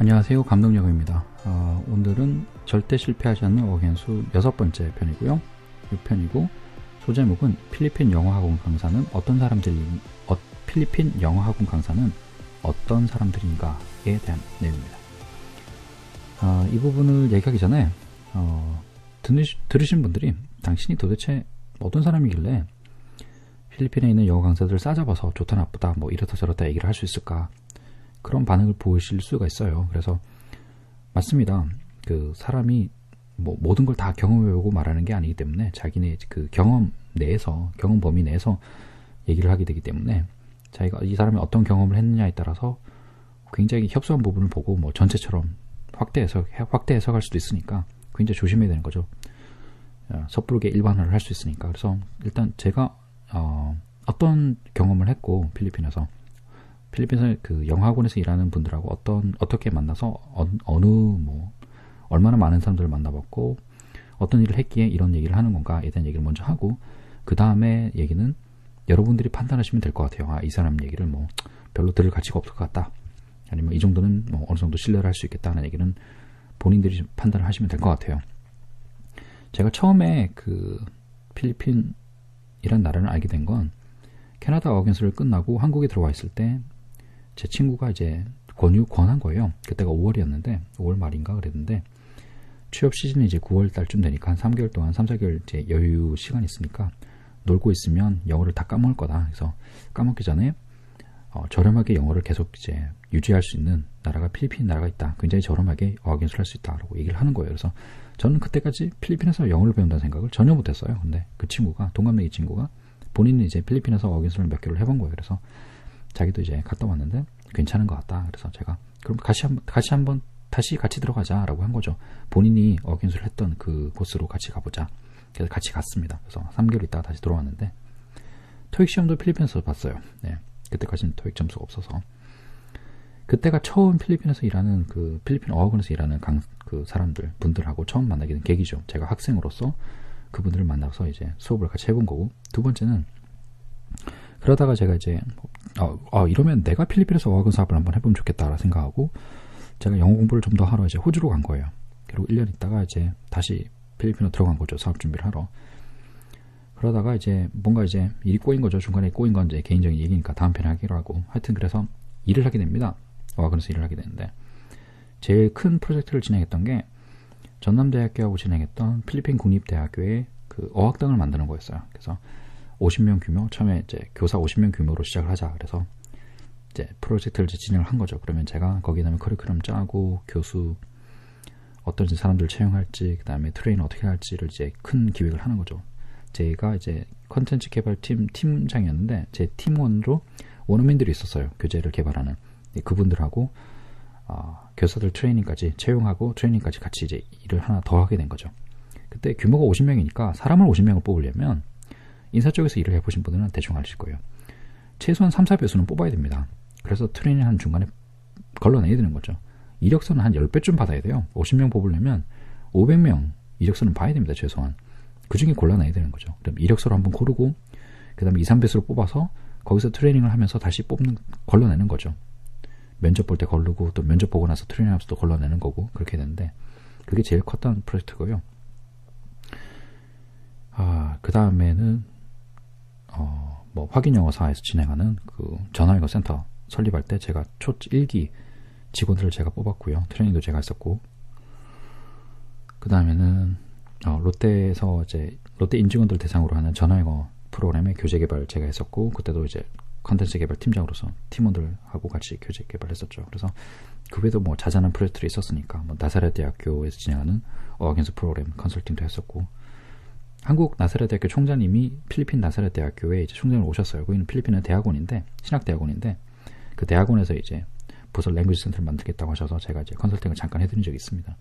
안녕하세요. 감독여고입니다. 오늘은 절대 실패하지 않는 어학연수 6번째 편이고요. 6편이고 소제목은 필리핀 영어학원 강사는 필리핀 영어학원 강사는 어떤 사람들인가에 대한 내용입니다. 이 부분을 얘기하기 전에 들으신 분들이 당신이 도대체 어떤 사람이길래 필리핀에 있는 영어 강사들을 싸잡아서 좋다 나쁘다 뭐 이렇다 저렇다 얘기를 할 수 있을까, 그런 반응을 보이실 수가 있어요. 그래서 맞습니다. 그 사람이 뭐 모든 걸 다 경험해보고 말하는 게 아니기 때문에 자기네 그 경험 범위 내에서 얘기를 하게 되기 때문에 자기가 이 사람이 어떤 경험을 했느냐에 따라서 굉장히 협소한 부분을 보고 뭐 전체처럼 확대 해석할 수도 있으니까 굉장히 조심해야 되는 거죠. 섣부르게 일반화를 할 수 있으니까. 그래서 일단 제가 어떤 경험을 했고, 필리핀에서 그 영어학원에서 일하는 분들하고 어떻게 만나서 얼마나 많은 사람들을 만나봤고 어떤 일을 했기에 이런 얘기를 하는 건가에 대한 얘기를 먼저 하고, 그 다음에 얘기는 여러분들이 판단하시면 될 것 같아요. 이 사람 얘기를 뭐 별로 들을 가치가 없을 것 같다, 아니면 이 정도는 뭐 어느 정도 신뢰를 할 수 있겠다는 얘기는 본인들이 판단을 하시면 될 것 같아요. 제가 처음에 그 필리핀이란 나라를 알게 된 건 캐나다 어학연수를 끝나고 한국에 들어와 있을 때 제 친구가 이제 권한 거예요. 그때가 5월이었는데 5월 말인가 그랬는데, 취업 시즌이 이제 9월 달쯤 되니까 한 3개월 동안 3-4개월 이제 여유 시간이 있으니까 놀고 있으면 영어를 다 까먹을 거다. 그래서 까먹기 전에 저렴하게 영어를 계속 이제 유지할 수 있는 나라가 필리핀 나라가 있다. 굉장히 저렴하게 어학연수를 할 수 있다라고 얘기를 하는 거예요. 그래서 저는 그때까지 필리핀에서 영어를 배운다는 생각을 전혀 못했어요. 근데 그 친구가, 동갑내기 친구가 본인은 이제 필리핀에서 어학연수를 몇 개월 해본 거예요. 그래서 자기도 이제 갔다 왔는데 괜찮은 것 같다. 그래서 제가 그럼 다시 같이 들어가자라고 한 거죠. 본인이 어학연수를 했던 그 곳으로 같이 가보자. 그래서 같이 갔습니다. 그래서 3개월 있다가 다시 들어왔는데 토익 시험도 필리핀에서 봤어요. 네. 그때까지는 토익 점수가 없어서. 그때가 처음 필리핀에서 일하는 그 필리핀 어학원에서 일하는 그 분들하고 처음 만나게 된 계기죠. 제가 학생으로서 그분들을 만나서 이제 수업을 같이 해본 거고, 두 번째는 그러다가 제가 이제 이러면 내가 필리핀에서 어학원 사업을 한번 해보면 좋겠다라 생각하고 제가 영어 공부를 좀 더 하러 이제 호주로 간 거예요. 그리고 1년 있다가 이제 다시 필리핀으로 들어간 거죠. 사업 준비를 하러. 그러다가 이제 뭔가 이제 일이 꼬인 거죠. 중간에 꼬인 건 이제 개인적인 얘기니까 다음 편에 하기로 하고, 하여튼 그래서 일을 하게 됩니다. 어학원에서 일을 하게 되는데, 제일 큰 프로젝트를 진행했던 게 전남대학교하고 진행했던 필리핀 국립대학교의 그 어학당을 만드는 거였어요. 그래서 50명 규모, 처음에 이제 교사 50명 규모로 시작을 하자. 그래서 이제 프로젝트를 이제 진행을 한 거죠. 그러면 제가 거기에 커리큘럼 짜고, 교수 어떤 사람들을 채용할지, 그 다음에 트레이너 어떻게 할지를 이제 큰 기획을 하는 거죠. 제가 이제 컨텐츠 개발팀 팀장이었는데 제 팀원으로 원어민들이 있었어요. 교재를 개발하는. 그분들하고 교사들 트레이닝까지 채용하고 트레이닝까지 같이 이제 일을 하나 더 하게 된 거죠. 그때 규모가 50명이니까 사람을 50명을 뽑으려면 인사 쪽에서 일을 해보신 분들은 대충 아실 거예요. 최소한 3-4배수는 뽑아야 됩니다. 그래서 트레이닝 한 중간에 걸러내야 되는 거죠. 이력서는 한 10배쯤 받아야 돼요. 50명 뽑으려면 500명 이력서는 봐야 됩니다. 최소한. 그 중에 골라내야 되는 거죠. 그럼 이력서를 한번 고르고 그 다음에 2-3배수로 뽑아서 거기서 트레이닝을 하면서 다시 걸러내는 거죠. 면접 볼 때 걸르고 또 면접 보고 나서 트레이닝 하면서 또 걸러내는 거고, 그렇게 되는데 그게 제일 컸던 프로젝트고요. 그 다음에는 확인영어사에서 진행하는 그 전화영어 센터 설립할 때 제가 초 1기 직원들을 제가 뽑았고요. 트레이닝도 제가 했었고, 그 다음에는 롯데에서 이제 롯데 임직원들 대상으로 하는 전화영어 프로그램의 교재 개발 제가 했었고, 그때도 이제 컨텐츠 개발 팀장으로서 팀원들하고 같이 교재 개발했었죠. 그래서 그 외에도 뭐 자잘한 프로젝트들이 있었으니까 나사렛 대학교에서 진행하는 어학연수 프로그램 컨설팅도 했었고, 한국 나사렛 대학교 총장님이 필리핀 나사렛 대학교에 이제 총장으로 오셨어요. 거기는 필리핀은 대학원인데, 신학대학원인데 그 대학원에서 이제 부설 랭귀지 센터를 만들겠다고 하셔서 제가 이제 컨설팅을 잠깐 해드린 적이 있습니다.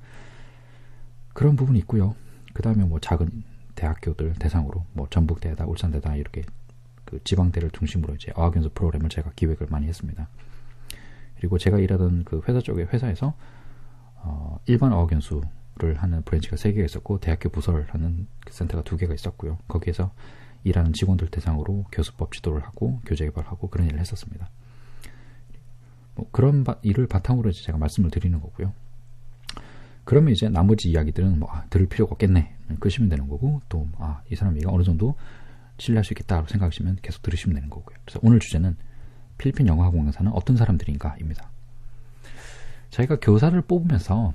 그런 부분이 있고요. 그 다음에 뭐 작은 대학교들 대상으로 전북대다, 울산대다 이렇게 그 지방대를 중심으로 이제 어학연수 프로그램을 제가 기획을 많이 했습니다. 그리고 제가 일하던 그 회사에서 일반 어학연수를 하는 브랜치가 3개가 있었고, 대학교 부설 하는 센터가 2개가 있었고요. 거기에서 일하는 직원들 대상으로 교수법 지도를 하고 교재 개발하고 그런 일을 했었습니다. 뭐 그런 일을 바탕으로 이제 제가 말씀을 드리는 거고요. 그러면 이제 나머지 이야기들은 뭐 들을 필요가 없겠네 끄시면 되는 거고, 또 이 사람 얘기가 어느 정도 신뢰할 수 있겠다고 생각하시면 계속 들으시면 되는 거고요. 그래서 오늘 주제는 필리핀 영어 학원 강사는 어떤 사람들인가입니다. 저희가 교사를 뽑으면서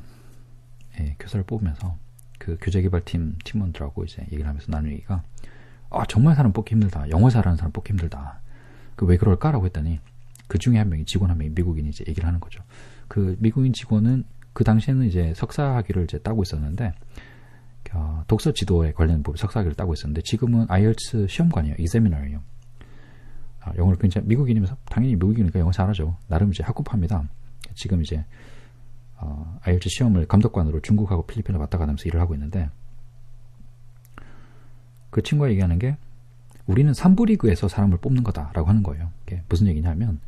그 교재개발팀 팀원들하고 이제 얘기를 하면서 나눈 얘기가, 정말 사람 뽑기 힘들다. 영어 잘하는 사람 뽑기 힘들다. 그 왜 그럴까라고 했더니 그 중에 한 명이, 직원 한 명이 미국인이 이제 얘기를 하는 거죠. 그 미국인 직원은 그 당시에는 이제 석사 학위를 이제 따고 있었는데, 독서 지도에 관련 석사 학위를 따고 있었는데, 지금은 IELTS 시험관이에요. examiner예요. 영어를 굉장히, 미국인이면서 당연히 미국이니까 영어 잘하죠. 나름 이제 학구파입니다. 지금 이제 IELTS 시험을 감독관으로 중국하고 필리핀을 왔다 가면서 일을 하고 있는데, 그 친구가 얘기하는 게, 우리는 3부 리그에서 사람을 뽑는 거다라고 하는 거예요. 이게 무슨 얘기냐면,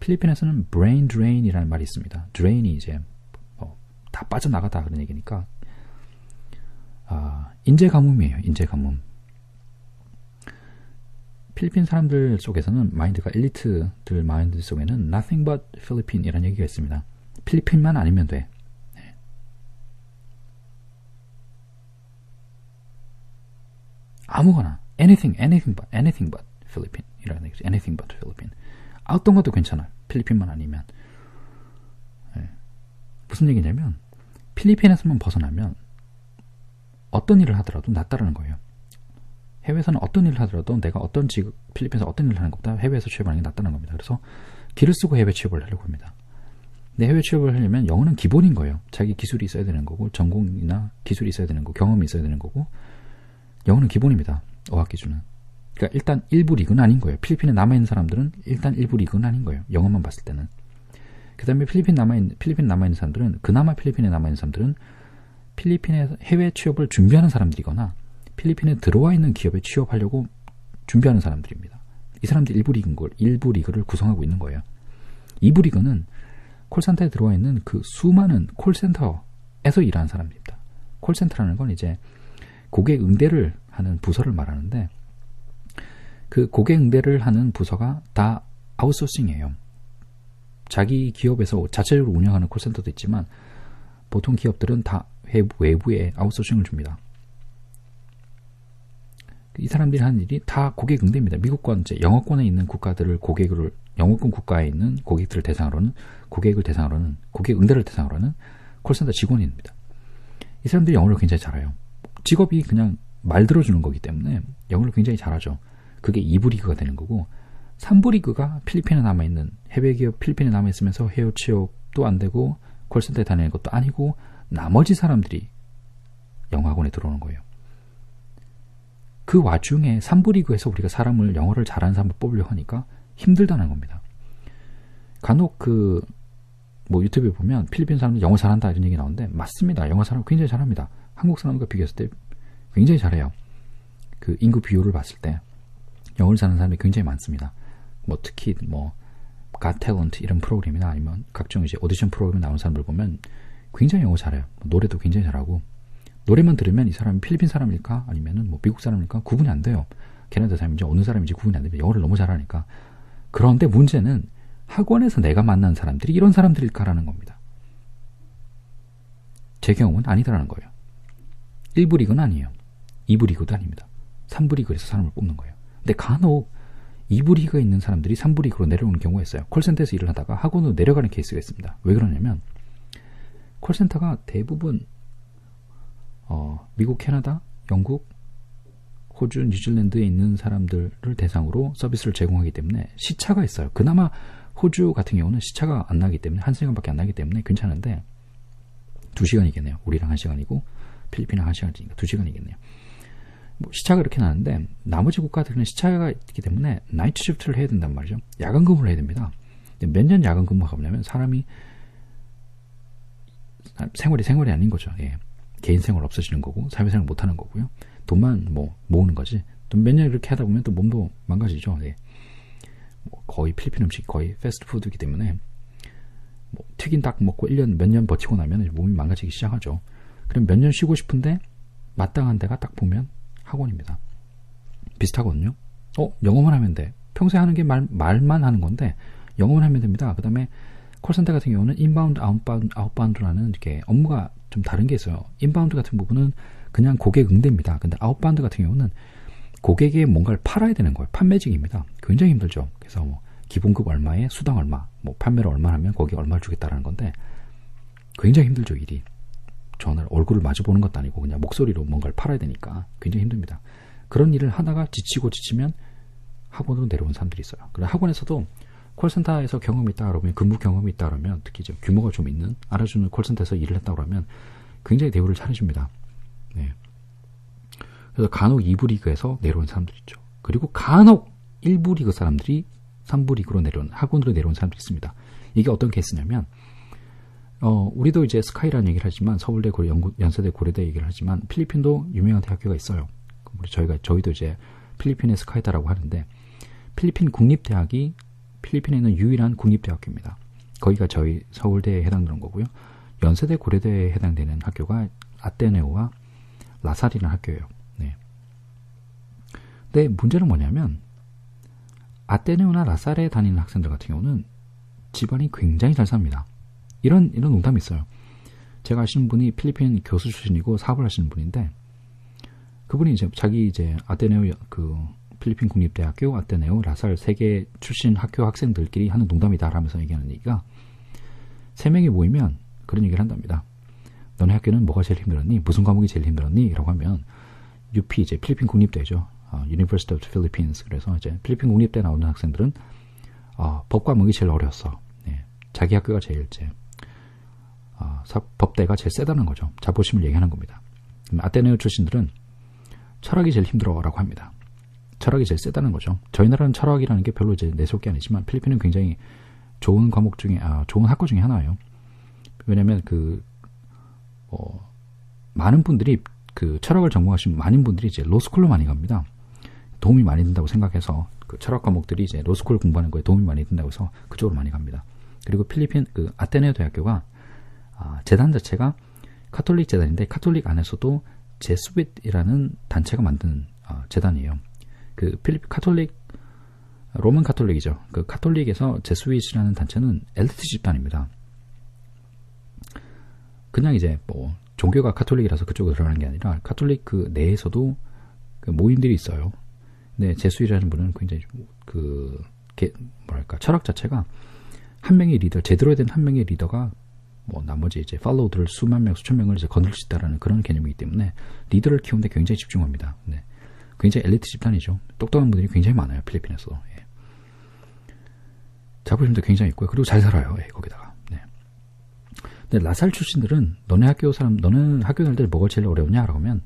필리핀에서는 brain drain이라는 말이 있습니다. drain이 이제 다 빠져나가다 그런 얘기니까, 인재 가뭄이에요. 인재 가뭄. 필리핀 사람들 속에서는 마인드가, 엘리트들 마인드 속에는 nothing but Philippine 이라는 얘기가 있습니다. 필리핀만 아니면 돼. 네. 아무거나 anything but Philippine 이라는 얘기죠. anything but Philippine. 어떤 것도 괜찮아요. 필리핀만 아니면. 네. 무슨 얘기냐면, 필리핀에서만 벗어나면 어떤 일을 하더라도 낫다라는 거예요. 해외에서는 어떤 일을 하더라도 내가 필리핀에서 어떤 일을 하는 것보다 해외에서 취업하는 게 낫다는 겁니다. 그래서 길을 쓰고 해외 취업을 하려고 합니다. 근데 해외 취업을 하려면 영어는 기본인 거예요. 자기 기술이 있어야 되는 거고, 전공이나 기술이 있어야 되는 거고, 경험이 있어야 되는 거고, 영어는 기본입니다. 어학 기준은. 그러니까 일단 일부 리그는 아닌 거예요. 필리핀에 남아있는 사람들은 일단 일부 리그는 아닌 거예요. 영어만 봤을 때는. 그 다음에 필리핀 남아있는 사람들은, 그나마 필리핀에 남아있는 사람들은 필리핀에서 해외 취업을 준비하는 사람들이거나 필리핀에 들어와 있는 기업에 취업하려고 준비하는 사람들입니다. 이 사람들이 일부 리그를 구성하고 있는 거예요. 2부 리그는 콜센터에 들어와 있는 그 수많은 콜센터에서 일하는 사람들입니다. 콜센터라는 건 이제 고객 응대를 하는 부서를 말하는데, 그 고객 응대를 하는 부서가 다 아웃소싱이에요. 자기 기업에서 자체적으로 운영하는 콜센터도 있지만, 보통 기업들은 다 외부에 아웃소싱을 줍니다. 이 사람들이 하는 일이 다 고객 응대입니다. 미국권, 이제 영어권에 있는 국가들을 영어권 국가에 있는 고객을 대상으로는 고객 응대를 대상으로는 콜센터 직원입니다. 이 사람들이 영어를 굉장히 잘해요. 직업이 그냥 말 들어주는 거기 때문에 영어를 굉장히 잘하죠. 그게 2부 리그가 되는 거고, 3부 리그가 필리핀에 남아있는, 해외 기업 필리핀에 남아있으면서 해외 취업도 안 되고 콜센터에 다니는 것도 아니고, 나머지 사람들이 영어학원에 들어오는 거예요. 그 와중에 3부 리그에서 우리가 영어를 잘하는 사람을 뽑으려고 하니까 힘들다는 겁니다. 간혹 유튜브에 보면 필리핀 사람들 영어 잘한다 이런 얘기 나오는데, 맞습니다. 영어 사람 굉장히 잘합니다. 한국 사람과 비교했을 때 굉장히 잘해요. 그 인구 비율을 봤을 때 영어를 잘하는 사람이 굉장히 많습니다. 특히 Got Talent 이런 프로그램이나 아니면 각종 이제 오디션 프로그램에 나온 사람들 보면 굉장히 영어 잘해요. 노래도 굉장히 잘하고, 노래만 들으면 이 사람이 필리핀 사람일까 아니면은 미국 사람일까 구분이 안 돼요. 캐나다 사람인지 어느 사람인지 구분이 안 됩니다. 영어를 너무 잘하니까. 그런데 문제는 학원에서 내가 만난 사람들이 이런 사람들일까라는 겁니다. 제 경우는 아니다라는 거예요. 1부 리그는 아니에요. 2부 리그도 아닙니다. 3부 리그에서 사람을 뽑는 거예요. 근데 간혹 2부 리그에 있는 사람들이 3부 리그로 내려오는 경우가 있어요. 콜센터에서 일을 하다가 학원으로 내려가는 케이스가 있습니다. 왜 그러냐면, 콜센터가 대부분 미국, 캐나다, 영국, 호주, 뉴질랜드에 있는 사람들을 대상으로 서비스를 제공하기 때문에 시차가 있어요. 그나마 호주 같은 경우는 시차가 안 나기 때문에 1시간밖에 안 나기 때문에 괜찮은데, 2시간이겠네요. 우리랑 1시간이고 필리핀이랑 1시간이니까 2시간이겠네요. 시차가 이렇게 나는데, 나머지 국가들은 시차가 있기 때문에 나이트 시프트를 해야 된단 말이죠. 야간 근무를 해야 됩니다. 몇 년 야간 근무가 가냐면 사람이 생활이 아닌 거죠. 예. 개인 생활 없어지는 거고, 사회생활 못하는 거고요. 돈만 모으는 거지. 또 몇 년 이렇게 하다 보면 또 몸도 망가지죠. 예. 거의 필리핀 음식 거의 패스트푸드이기 때문에 튀긴 닭 먹고 1년 몇 년 버티고 나면 몸이 망가지기 시작하죠. 그럼 몇 년 쉬고 싶은데 마땅한 데가 딱 보면 학원입니다. 비슷하거든요. 영어만 하면 돼. 평소에 하는 게 말만 하는 건데 영어만 하면 됩니다. 그 다음에 콜센터 같은 경우는 인바운드, 아웃바운드라는 이렇게 업무가 좀 다른 게 있어요. 인바운드 같은 부분은 그냥 고객 응대입니다. 근데 아웃바운드 같은 경우는 고객에 뭔가를 팔아야 되는 거예요. 판매직입니다. 굉장히 힘들죠. 그래서 뭐 기본급 얼마에 수당 얼마, 뭐 판매를 얼마 하면 거기에 얼마를 주겠다라는 건데 굉장히 힘들죠, 일이. 전화를 얼굴을 마주 보는 것도 아니고 그냥 목소리로 뭔가를 팔아야 되니까 굉장히 힘듭니다. 그런 일을 하다가 지치면 학원으로 내려온 사람들이 있어요. 그래 학원에서도 콜센터에서 경험이 있다 그러면 근무 경험이 있다 그러면 특히 좀 규모가 좀 있는 알아주는 콜센터에서 일을 했다 그러면 굉장히 대우를 잘해줍니다. 네. 그래서 간혹 2부 리그에서 내려온 사람들이 있죠. 그리고 간혹 1부 리그 사람들이 3부 리그로 학원으로 내려온 사람들이 있습니다. 이게 어떤 케이스냐면 우리도 이제 스카이라는 얘기를 하지만 서울대, 연세대, 고려대 얘기를 하지만 필리핀도 유명한 대학교가 있어요. 저희도 이제 필리핀의 스카이다라고 하는데 필리핀 국립대학이 필리핀에 있는 유일한 국립대학교입니다. 거기가 저희 서울대에 해당되는 거고요. 연세대, 고려대에 해당되는 학교가 아테네오와 라살이라는 학교예요. 네. 근데 문제는 뭐냐면 아테네오나 라살에 다니는 학생들 같은 경우는 집안이 굉장히 잘 삽니다. 이런 농담이 있어요. 제가 아시는 분이 필리핀 교수 출신이고 사업을 하시는 분인데 그분이 자기 아테네오 필리핀 국립대학교, 아테네오, 라살 3개 출신 학교 학생들끼리 하는 농담이다 라면서 얘기하는 얘기가 3명이 모이면 그런 얘기를 한답니다. 너네 학교는 뭐가 제일 힘들었니? 무슨 과목이 제일 힘들었니? 라고 하면 UP 필리핀 국립대죠. University of the Philippines. 그래서 필리핀 국립대 나오는 학생들은 법 과목이 제일 어려웠어. 네. 자기 학교가 제일 법대가 제일 세다는 거죠. 자부심을 얘기하는 겁니다. 아테네오 출신들은 철학이 제일 힘들어라고 합니다. 철학이 제일 세다는 거죠. 저희 나라는 철학이라는 게 별로 내세울 게 아니지만 필리핀은 굉장히 좋은 과목 중에 좋은 학과 중에 하나예요. 왜냐하면 많은 분들이 철학을 전공하신 많은 분들이 로스쿨로 많이 갑니다. 도움이 많이 된다고 생각해서 철학 과목들이 로스쿨 공부하는 거에 도움이 많이 된다고 해서 그쪽으로 많이 갑니다. 그리고 필리핀 아테네오 대학교가 재단 자체가 카톨릭 재단인데 카톨릭 안에서도 제스윗이라는 단체가 만든 재단이에요. 필리핀 카톨릭 로만 카톨릭이죠. 카톨릭에서 제스윗이라는 단체는 엘리트 집단입니다. 그냥 종교가 카톨릭이라서 그쪽으로 들어가는 게 아니라 카톨릭 내에서도 모임들이 있어요. 근데 제스윗이라는 분은 굉장히 철학 자체가 한 명의 리더, 제대로 된 한 명의 리더가 나머지 팔로우들을 수만 명, 수천 명을 거느릴 수 있다라는 그런 개념이기 때문에 리더를 키우는데 굉장히 집중합니다. 네. 굉장히 엘리트 집단이죠. 똑똑한 분들이 굉장히 많아요, 필리핀에서. 예. 자부심도 굉장히 있고요. 그리고 잘 살아요, 거기다가. 네. 근데 라살 출신들은 너는 학교 다닐 때 뭐가 제일 어려웠냐라고 하면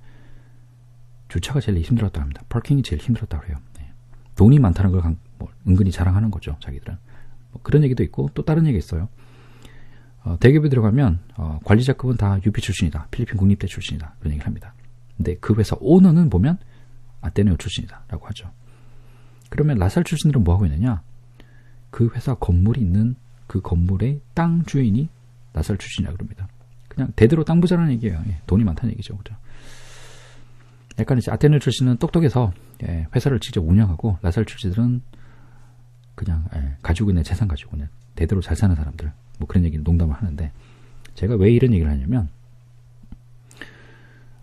주차가 제일 힘들었다고 합니다. 파킹이 제일 힘들었다고 해요. 네. 돈이 많다는 걸 은근히 자랑하는 거죠, 자기들은. 그런 얘기도 있고 또 다른 얘기 있어요. 대기업에 들어가면 관리자급은 다 UP 출신이다. 필리핀 국립대 출신이다. 그런 얘기를 합니다. 근데 그 회사 오너는 보면 아테네오 출신이다 라고 하죠. 그러면 라살 출신들은 뭐 하고 있느냐? 그 회사 건물이 있는 그 건물의 땅 주인이 라살 출신이라고 그럽니다. 그냥 대대로 땅 부자라는 얘기예요. 예, 돈이 많다는 얘기죠. 그죠? 약간 아테네오 출신은 똑똑해서 회사를 직접 운영하고 라살 출신들은 그냥 가지고 있는 재산 가지고 그냥 대대로 잘 사는 사람들 그런 얘기를 농담을 하는데 제가 왜 이런 얘기를 하냐면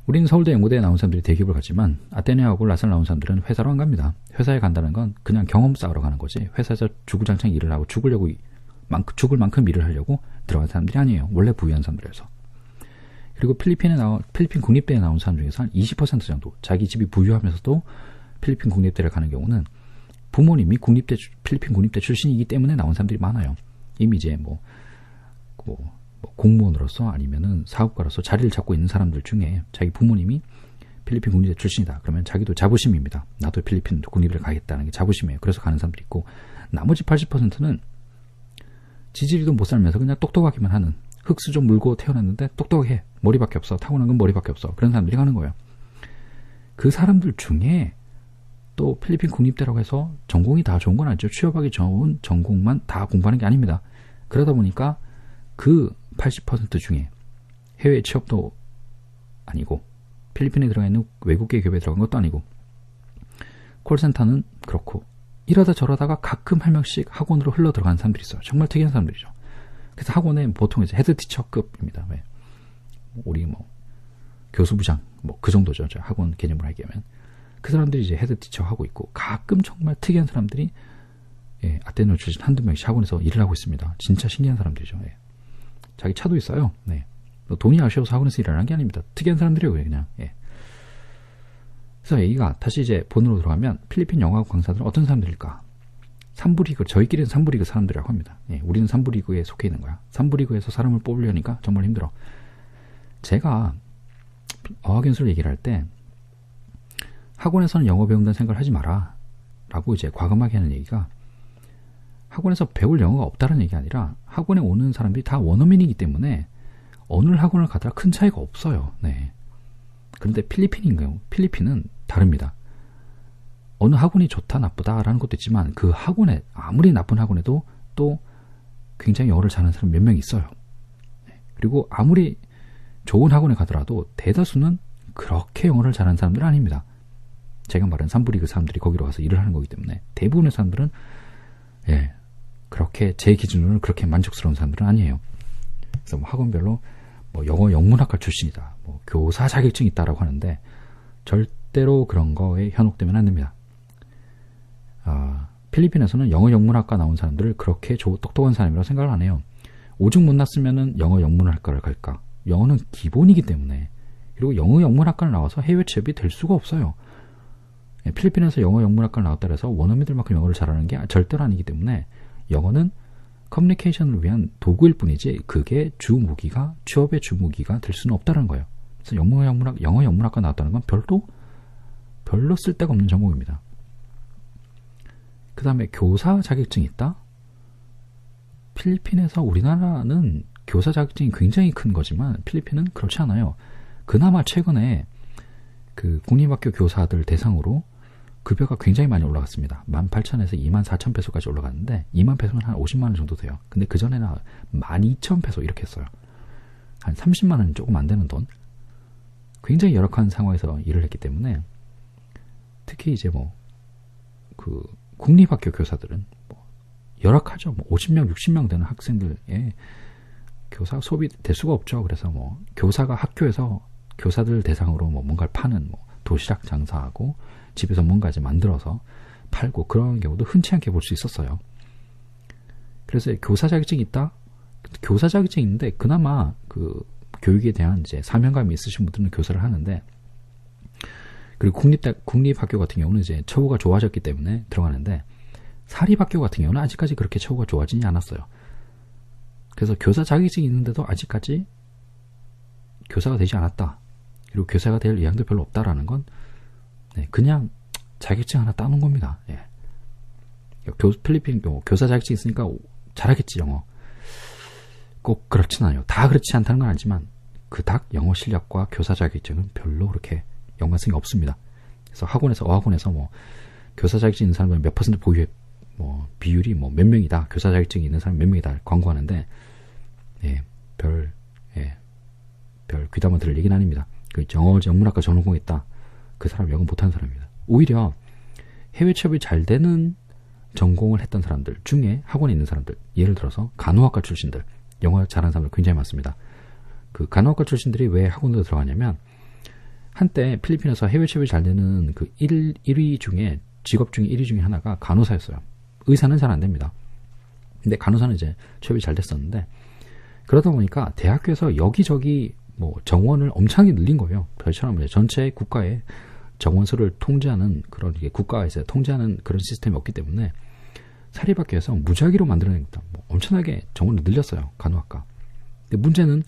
우리는 서울대 연고대에 나온 사람들이 대기업을 가지만 아테네오하고 라살 나온 사람들은 회사로 안 갑니다. 회사에 간다는 건 그냥 경험 쌓으러 가는 거지 회사에서 주구장창 일을 하고 죽을 만큼 일을 하려고 들어간 사람들이 아니에요. 원래 부유한 사람들이어서. 그리고 필리핀 국립대에 나온 사람 중에서 한 20% 정도 자기 집이 부유하면서도 필리핀 국립대를 가는 경우는 부모님이 필리핀 국립대 출신이기 때문에 나온 사람들이 많아요. 이미 공무원으로서 아니면은 사업가로서 자리를 잡고 있는 사람들 중에 자기 부모님이 필리핀 국립대 출신이다. 그러면 자기도 자부심입니다. 나도 필리핀 국립대를 가겠다는 게 자부심이에요. 그래서 가는 사람들이 있고 나머지 80%는 지지리도 못 살면서 그냥 똑똑하기만 하는 흙수 좀 물고 태어났는데 똑똑해. 머리밖에 없어. 타고난 건 머리밖에 없어. 그런 사람들이 가는 거예요. 그 사람들 중에 또 필리핀 국립대라고 해서 전공이 다 좋은 건 아니죠. 취업하기 좋은 전공만 다 공부하는 게 아닙니다. 그러다 보니까 그 80% 중에 해외 취업도 아니고 필리핀에 들어가 있는 외국계 기업에 들어간 것도 아니고 콜센터는 그렇고 이러다 저러다가 가끔 한 명씩 학원으로 흘러 들어가는 사람들이 있어요. 정말 특이한 사람들이죠. 그래서 학원에 보통 이제 헤드티처급입니다. 왜? 우리 뭐 교수부장 뭐 그 정도죠. 저 학원 개념으로 얘기하면 그 사람들이 이제 헤드티처 하고 있고 가끔 정말 특이한 사람들이 예, 아테네어 출신 한두 명씩 학원에서 일을 하고 있습니다. 진짜 신기한 사람들이죠. 예. 자기 차도 있어요. 네. 돈이 아쉬워서 학원에서 일을 하는 게 아닙니다. 특이한 사람들이에요. 그냥. 예. 그래서 얘기가 다시 이제 본으로 들어가면 필리핀 영어학 강사들은 어떤 사람들일까? 3부 리그, 저희끼리는 3부 리그 사람들이라고 합니다. 예, 우리는 3부 리그에 속해 있는 거야. 3부 리그에서 사람을 뽑으려니까 정말 힘들어. 제가 어학연수를 얘기를 할 때 학원에서는 영어 배운다는 생각을 하지 마라 라고 이제 과감하게 하는 얘기가 학원에서 배울 영어가 없다는 얘기가 아니라 학원에 오는 사람들이 다 원어민이기 때문에 어느 학원을 가더라 큰 차이가 없어요. 네. 그런데 필리핀은 다릅니다. 어느 학원이 좋다 나쁘다라는 것도 있지만 그 학원에 아무리 나쁜 학원에도 또 굉장히 영어를 잘하는 사람 몇 명 있어요. 그리고 아무리 좋은 학원에 가더라도 대다수는 그렇게 영어를 잘하는 사람들은 아닙니다. 제가 말한 3부 리그 사람들이 거기로 가서 일을 하는 거기 때문에 대부분의 사람들은 예, 그렇게 제 기준으로는 그렇게 만족스러운 사람들은 아니에요. 그래서 뭐 학원별로 뭐 영어 영문학과 출신이다, 뭐 교사 자격증이 있다라고 하는데 절대로 그런 거에 현혹되면 안 됩니다. 필리핀에서는 영어 영문학과 나온 사람들을 그렇게 똑똑한 사람이라고 생각을 안 해요. 오죽 못났으면은 영어 영문학과를 갈까? 영어는 기본이기 때문에. 그리고 영어 영문학과를 나와서 해외 취업이 될 수가 없어요. 필리핀에서 영어 영문학과를 나왔다 해서 원어민들만큼 영어를 잘하는 게 절대로 아니기 때문에 영어는 커뮤니케이션을 위한 도구일 뿐이지 그게 주무기가 취업의 주무기가 될 수는 없다는 거예요. 그래서 영어 영문학과 나왔다는 건 별로 쓸데가 없는 전공입니다. 그 다음에 교사 자격증이 있다? 필리핀에서 우리나라는 교사 자격증이 굉장히 큰 거지만 필리핀은 그렇지 않아요. 그나마 최근에 그 국립학교 교사들 대상으로 급여가 굉장히 많이 올라갔습니다. 18,000에서 24,000페소까지 올라갔는데 2만 페소는 한 50만 원 정도 돼요. 근데 그전에는 12,000페소 이렇게 했어요. 한 30만 원 조금 안 되는 돈. 굉장히 열악한 상황에서 일을 했기 때문에 특히 이제 뭐 그 국립학교 교사들은 뭐 열악하죠. 뭐 50명, 60명 되는 학생들의 교사 수업이 될 수가 없죠. 그래서 뭐 교사가 학교에서 교사들 대상으로 뭐 뭔가를 파는 뭐 도시락 장사하고 집에서 뭔가 이제 만들어서 팔고 그런 경우도 흔치 않게 볼 수 있었어요. 그래서 교사 자격증이 있다? 교사 자격증이 있는데 그나마 그 교육에 대한 이제 사명감이 있으신 분들은 교사를 하는데 그리고 국립학교 같은 경우는 이제 처우가 좋아졌기 때문에 들어가는데 사립학교 같은 경우는 아직까지 그렇게 처우가 좋아지지 않았어요. 그래서 교사 자격증이 있는데도 아직까지 교사가 되지 않았다. 그리고 교사가 될 의향도 별로 없다라는 건 그냥 자격증 하나 따놓은 겁니다. 예. 필리핀 교사 자격증 있으니까 잘하겠지 영어. 꼭 그렇진 않아요. 다 그렇지 않다는 건 아니지만 그닥 영어 실력과 교사 자격증은 별로 그렇게 연관성이 없습니다. 그래서 어학원에서 뭐 교사 자격증 있는 사람은 몇 퍼센트 보유 비율이 뭐 몇 명이다. 교사 자격증이 있는 사람 몇 명이다. 광고하는데 별 귀담아 들을 얘기는 아닙니다. 그 영어 영문학과 전공했다. 그 사람 영어 못하는 사람입니다. 오히려 해외 취업이 잘 되는 전공을 했던 사람들 중에 학원에 있는 사람들, 예를 들어서 간호학과 출신들, 영어 잘하는 사람들 굉장히 많습니다. 그 간호학과 출신들이 왜 학원으로 들어가냐면 한때 필리핀에서 해외 취업이 잘 되는 그 1위 중에 직업 중에 1위 중에 하나가 간호사였어요. 의사는 잘 안 됩니다. 근데 간호사는 이제 취업이 잘 됐었는데 그러다 보니까 대학교에서 여기저기 뭐 정원을 엄청나게 늘린 거예요. 별처럼 이제 전체 국가의 정원수를 통제하는 그런 국가에서 통제하는 그런 시스템이 없기 때문에 사립학교에서 무작위로 만들어냅니다. 뭐 엄청나게 정원을 늘렸어요. 간호학과. 근데 문제는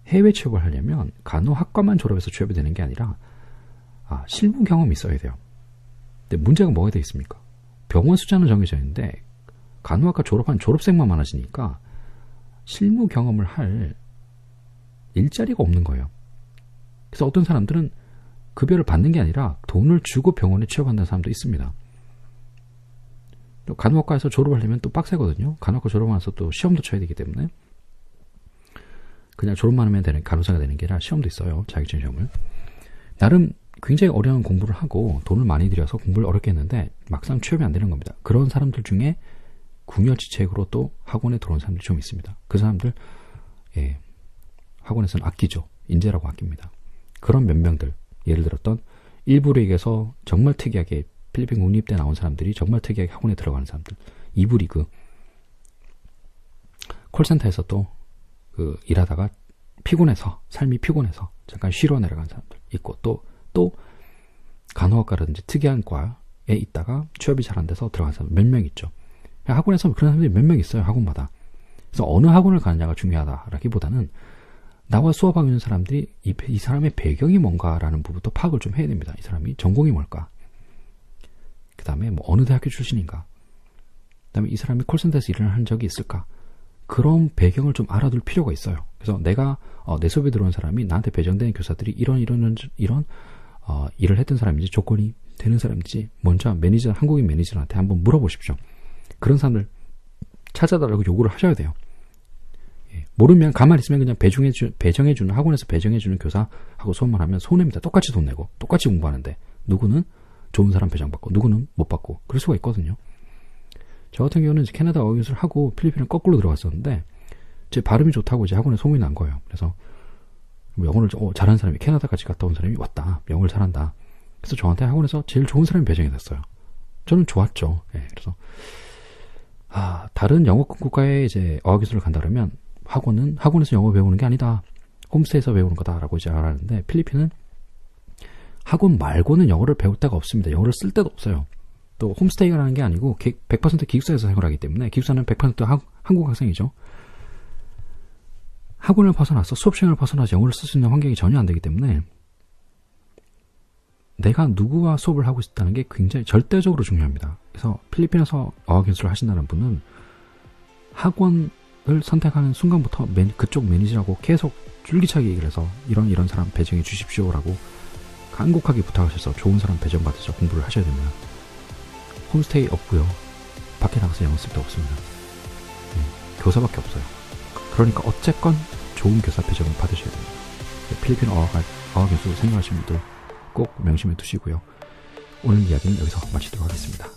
해외 취업을 하려면 간호학과만 졸업해서 취업이 되는 게 아니라 실무 경험이 있어야 돼요. 근데 문제가 뭐가 되어 있습니까? 병원 숫자는 정해져 있는데 간호학과 졸업한 졸업생만 많아지니까 실무 경험을 할 일자리가 없는 거예요. 그래서 어떤 사람들은 급여를 받는 게 아니라 돈을 주고 병원에 취업한다는 사람도 있습니다. 또 간호학과에서 졸업하려면 또 빡세거든요. 간호학과 졸업하면서 또 시험도 쳐야 되기 때문에 그냥 졸업만 하면 되는 간호사가 되는 게 아니라 시험도 있어요. 자격증 시험을. 나름 굉장히 어려운 공부를 하고 돈을 많이 들여서 공부를 어렵게 했는데 막상 취업이 안 되는 겁니다. 그런 사람들 중에 궁여지책으로 또 학원에 들어온 사람들이 좀 있습니다. 그 사람들 학원에서는 아끼죠. 인재라고 아낍니다. 그런 몇 명들, 예를 들었던 일부 리그에서 정말 특이하게 필리핀 국립대 나온 사람들이 정말 특이하게 학원에 들어가는 사람들, 2부 리그 콜센터에서 또 일하다가 피곤해서, 삶이 피곤해서 잠깐 쉬러 내려간 사람들 있고, 또 간호학과라든지 특이한 과에 있다가 취업이 잘 안 돼서 들어간 사람 몇 명 있죠. 학원에서 그런 사람들이 몇 명 있어요. 학원마다. 그래서 어느 학원을 가느냐가 중요하다라기보다는 나와 수업하고 있는 사람들이 이 사람의 배경이 뭔가라는 부분도 파악을 좀 해야 됩니다. 이 사람이 전공이 뭘까? 그 다음에 뭐 어느 대학교 출신인가? 그 다음에 이 사람이 콜센터에서 일을 한 적이 있을까? 그런 배경을 좀 알아둘 필요가 있어요. 그래서 내가 내 수업에 들어온 사람이 나한테 배정된 교사들이 이런 일을 했던 사람인지 조건이 되는 사람인지 먼저 한국인 매니저한테 한번 물어보십시오. 그런 사람들 찾아달라고 요구를 하셔야 돼요. 모르면 가만히 있으면 그냥 배정해주는 학원에서 배정해주는 교사하고 수업만 하면 손해입니다. 똑같이 돈 내고 똑같이 공부하는데 누구는 좋은 사람 배정받고 누구는 못 받고 그럴 수가 있거든요. 저 같은 경우는 캐나다 어학연수를 하고 필리핀을 거꾸로 들어갔었는데 제 발음이 좋다고 이제 학원에 소문이 난 거예요. 그래서 영어를 잘하는 사람이 캐나다까지 갔다 온 사람이 왔다. 영어를 잘한다. 그래서 저한테 학원에서 제일 좋은 사람이 배정이 됐어요. 저는 좋았죠. 그래서 다른 영어권 국가에 이제 어학연수를 간다 그러면 학원에서 영어 배우는 게 아니다. 홈스테이에서 배우는 거다라고 이제 알았는데 필리핀은 학원 말고는 영어를 배울 데가 없습니다. 영어를 쓸 데도 없어요. 또 홈스테이가 라는 게 아니고 100% 기숙사에서 생활하기 때문에 기숙사는 100% 한국 학생이죠. 학원을 벗어나서 수업 시간을 벗어나서 영어를 쓸 수 있는 환경이 전혀 안 되기 때문에 내가 누구와 수업을 하고 있다는 게 굉장히 절대적으로 중요합니다. 그래서 필리핀에서 어학연수를 하신다는 분은 학원을 선택하는 순간부터 그쪽 매니저라고 계속 줄기차게 얘기를 해서 이런 사람 배정해 주십시오라고 간곡하게 부탁하셔서 좋은 사람 배정받으셔서 공부를 하셔야 됩니다. 홈스테이 없고요. 밖에 나가서 영어 쓸 데 없습니다. 교사밖에 없어요. 그러니까 어쨌건 좋은 교사 배정을 받으셔야 됩니다. 필리핀 어학연수 생각하시는 분들 꼭 명심해 두시고요. 오늘 이야기는 여기서 마치도록 하겠습니다.